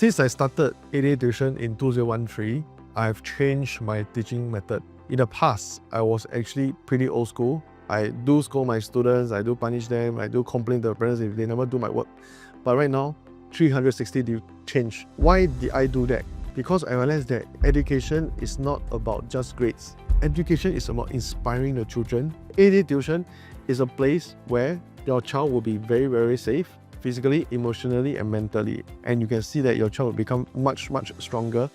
Since I started ADA tuition in 2013, I've changed my teaching method. In the past, I was actually pretty old school. I do scold my students, I do punish them, I do complain to the parents if they never do my work. But right now, 360 change. Why did I do that? Because I realized that education is not about just grades. Education is about inspiring the children. ADA tuition is a place where your child will be very, very safe, physically, emotionally, and mentally. And you can see that your child will become much, much stronger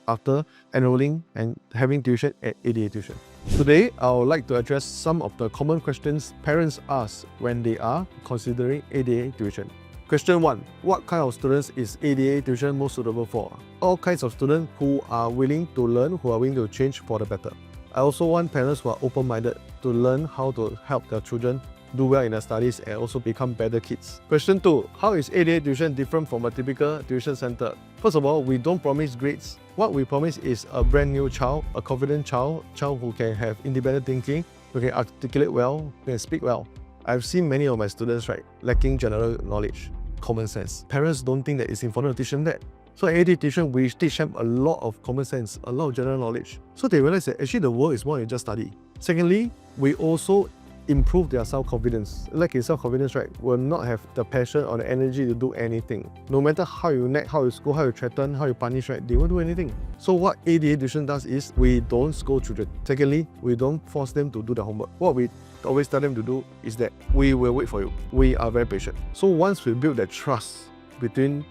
after enrolling and having tuition at ADA tuition. Today, I would like to address some of the common questions parents ask when they are considering ADA tuition. Question 1. What kind of students is ADA tuition most suitable for? All kinds of students who are willing to learn, who are willing to change for the better. I also want parents who are open-minded to learn how to help their children do well in their studies and also become better kids. Question 2. How is ADA tuition different from a typical tuition center? First of all, we don't promise grades. What we promise is a brand new child, a confident child who can have independent thinking, who can articulate well, who can speak well. I've seen many of my students lacking general knowledge, common sense. Parents don't think that it's important to teach them that. So at ADA tuition, we teach them a lot of common sense, a lot of general knowledge. So they realize that actually the world is more than just study. Secondly, we also improve their self-confidence. Like in self-confidence, will not have the passion or the energy to do anything. No matter how you nag, how you scold, how you threaten, how you punish, they won't do anything. So what ADA tuition does is we don't scold children. Secondly, we don't force them to do the homework. What we always tell them to do is that we will wait for you. We are very patient. So once we build that trust between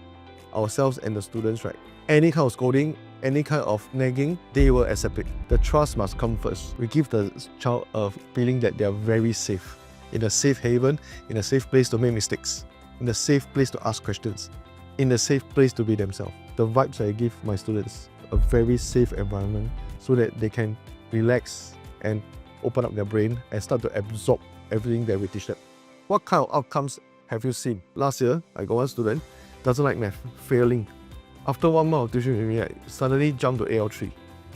ourselves and the students, any kind of scolding, any kind of nagging, they will accept it. The trust must come first. We give the child a feeling that they are very safe, in a safe haven, in a safe place to make mistakes, in a safe place to ask questions, in a safe place to be themselves. The vibes I give my students, a very safe environment so that they can relax and open up their brain and start to absorb everything that we teach them. What kind of outcomes have you seen? Last year, I got one student, doesn't like math, failing. After 1 month of tuition with me, suddenly jumped to AL3.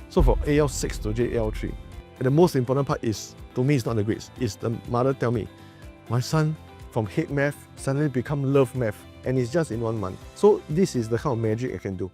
So from AL6 to AL3. And the most important part is, to me, it's not the grades. It's the mother tell me, my son from hate math suddenly become love math. And it's just in 1 month. So this is the kind of magic I can do.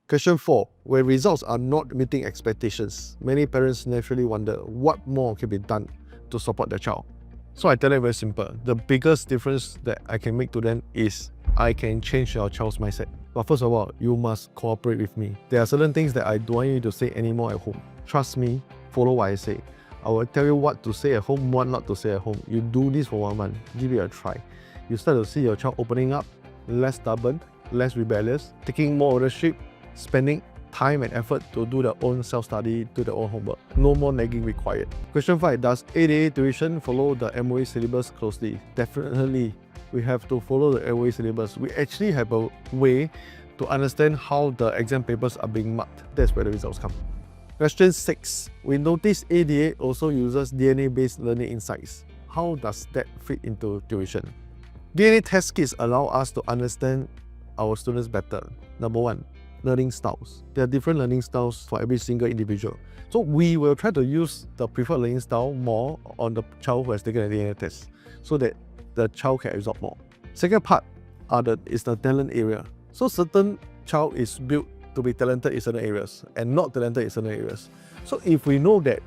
Question 4. Where results are not meeting expectations, many parents naturally wonder what more can be done to support their child. So I tell them very simple. The biggest difference that I can make to them is I can change your child's mindset. But first of all, you must cooperate with me. There are certain things that I don't want you to say anymore at home. Trust me, follow what I say. I will tell you what to say at home, what not to say at home. You do this for 1 month, give it a try. You start to see your child opening up, less stubborn, less rebellious, taking more ownership, spending time and effort to do their own self-study, do their own homework. No more nagging required. Question 5. Does ADA tuition follow the MOE syllabus closely? Definitely. We have to follow the MOE syllabus. We actually have a way to understand how the exam papers are being marked. That's where the results come. Question 6. We notice ADA also uses DNA-based learning insights. How does that fit into tuition? DNA test kits allow us to understand our students better. Number 1. Learning styles. There are different learning styles for every single individual. So we will try to use the preferred learning style more on the child who has taken a DNA test so that the child can absorb more. Second part is the talent area. So certain child is built to be talented in certain areas and not talented in certain areas. So if we know that,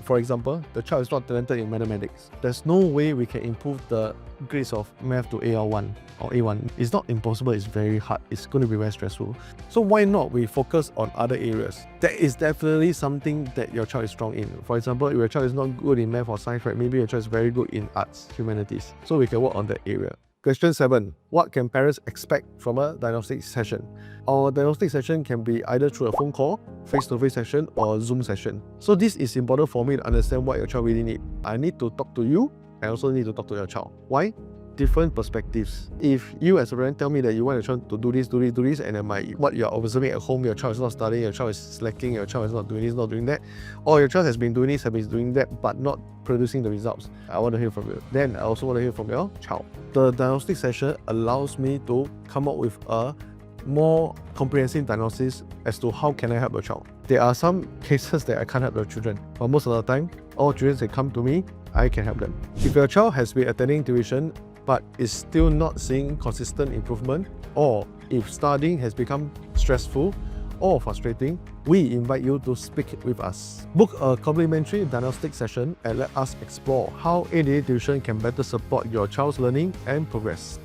for example, the child is not talented in mathematics, there's no way we can improve the grades of math to AL1 or A1. It's not impossible, it's very hard. It's going to be very stressful. So why not we focus on other areas? That is definitely something that your child is strong in. For example, if your child is not good in math or science, maybe your child is very good in arts, humanities. So we can work on that area. Question 7. What can parents expect from a diagnostic session? Our diagnostic session can be either through a phone call, face-to-face session, or a Zoom session. So this is important for me to understand what your child really needs. I need to talk to you, I also need to talk to your child. Why? Different perspectives. If you as a parent tell me that you want your child to do this, and then what you're observing at home, your child is not studying, your child is slacking, your child is not doing this, not doing that, or your child has been doing this, has been doing that, but not producing the results, I want to hear from you. Then I also want to hear from your child. The diagnostic session allows me to come up with a more comprehensive diagnosis as to how can I help your child. There are some cases that I can't help your children, but most of the time, all children that come to me, I can help them. If your child has been attending tuition but is still not seeing consistent improvement, or if studying has become stressful or frustrating, we invite you to speak with us. Book a complimentary diagnostic session and let us explore how ADA tuition can better support your child's learning and progress.